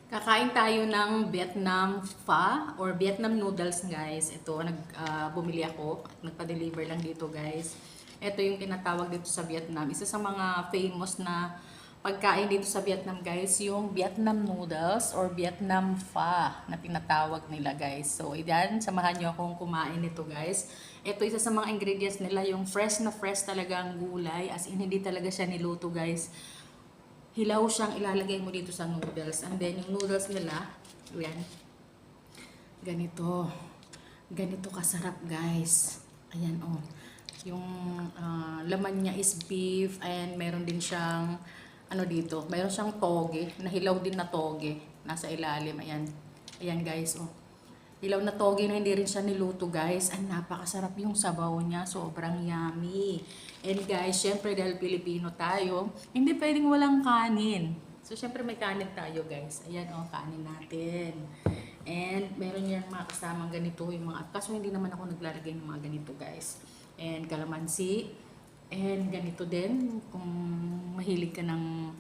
Kakain tayo ng Vietnam pho or Vietnam noodles, guys. Ito, bumili ako at nagpa-deliver lang dito, guys. Ito yung tinatawag dito sa Vietnam. Isa sa mga famous na pagkain dito sa Vietnam, guys, yung Vietnam noodles or Vietnam pho na tinatawag nila, guys. So, iyan, samahan nyo akong kumain nito, guys. Ito, isa sa mga ingredients nila, yung fresh na fresh talaga ang gulay. As in, hindi talaga siya niluto, guys. Hilaw siyang ilalagay mo dito sa noodles. And then, yung noodles nila, yan, ganito. Ganito kasarap, guys. Ayan, oh. Yung laman niya is beef. And meron din siyang, ano dito, meron siyang toge. Nahilaw din na toge. Nasa ilalim, ayan. Ayan, guys, oh. Hilaw na toge na hindi rin siya niluto, guys. Ang napakasarap yung sabaw niya. Sobrang yummy. And guys, syempre dahil Pilipino tayo, hindi pwedeng walang kanin. So syempre may kanin tayo, guys. Ayan, oh, kanin natin. And meron yan mga kasamang ganito, yung mga, kaso hindi naman ako naglalagay ng mga ganito, guys. And kalamansi. And ganito din, kung mahilig ka ng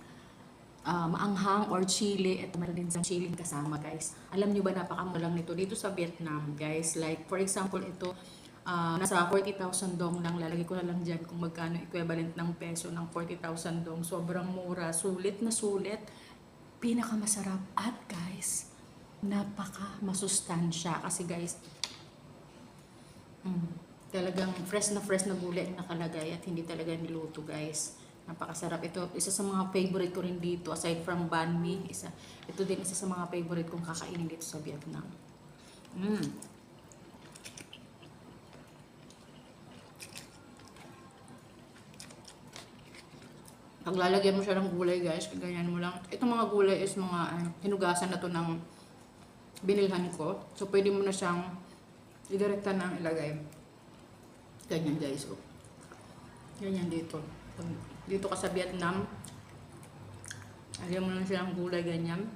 maanghang or chili, at meron din sa chili kasama, guys. Alam nyo ba, napakamura lang nito dito sa Vietnam, guys. Like, for example, ito, nasa 40,000 dong lang. Lalagay ko na lang dyan kung magkano equivalent ng peso ng 40,000 dong. Sobrang mura. Sulit na sulit. Pinakamasarap. At guys, napaka masustansya. Kasi guys, talagang fresh na gulay ang nakalagay at hindi talaga niluto, guys. Napakasarap. Ito, isa sa mga favorite ko rin dito. Aside from banh mi, ito din isa sa mga favorite kong kakainin dito sa Vietnam. Paglalagyan mo siya ng gulay, guys, ganyan mo lang. Itong mga gulay is mga hinugasan na to ng binilhan ko. So, pwede mo na siyang idirekta na ilagay. Ganyan, guys. Oh. Ganyan dito. Dito ka sa Vietnam, lagyan mo lang siya ng gulay, ganyan.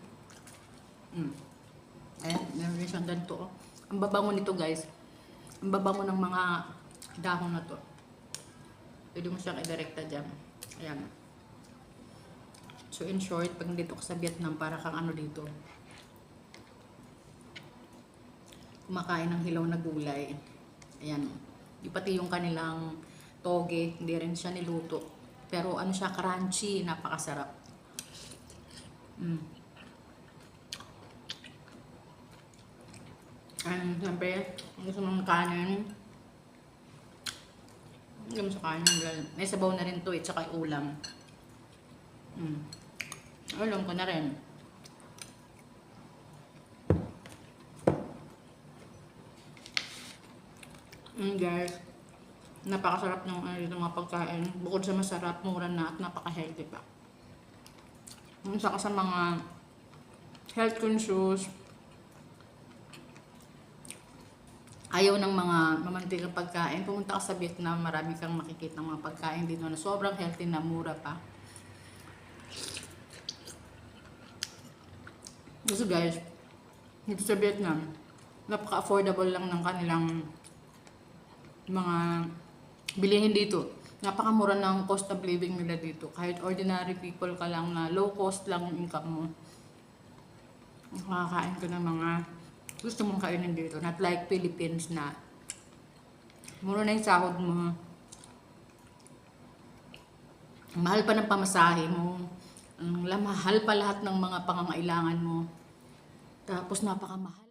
Ayan, meron rin siyang ganito. Oh. Ang babango nito, guys. Ang babango ng mga dahon na to. Pwede mo siyang idirekta dyan. Ayan. So in short, pag dito ka sa Vietnam, para kang ano dito, kumakain ng hilaw na gulay. Ayan. Pati yung kanilang toge, hindi rin siya niluto. Pero ano siya, crunchy, napakasarap. And siyempre, kung gusto mong kanin, hindi mo sa kanin. May sabaw na rin to, tsaka ulam. Alam ko na rin. Guys, napakasarap ng mga pagkain. Bukod sa masarap, mura na at napaka-healthy pa. Saka sa mga health conscious, ayaw ng mga mamantikang pagkain, pumunta ka sa Vietnam, marami kang makikita ng mga pagkain dito na sobrang healthy na mura pa. Kasi guys, dito sa Vietnam, napaka-affordable lang ng kanilang mga bilihin dito. Napakamura ng cost of living nila dito. Kahit ordinary people ka lang na low cost lang yung income mo, makakain ka ng mga gusto mong kainin dito. Not like Philippines na mura na yung sahod mo. Mahal pa ng pamasahe mo. Mahal pa lahat ng mga pangangailangan mo. Tapos napakamahal.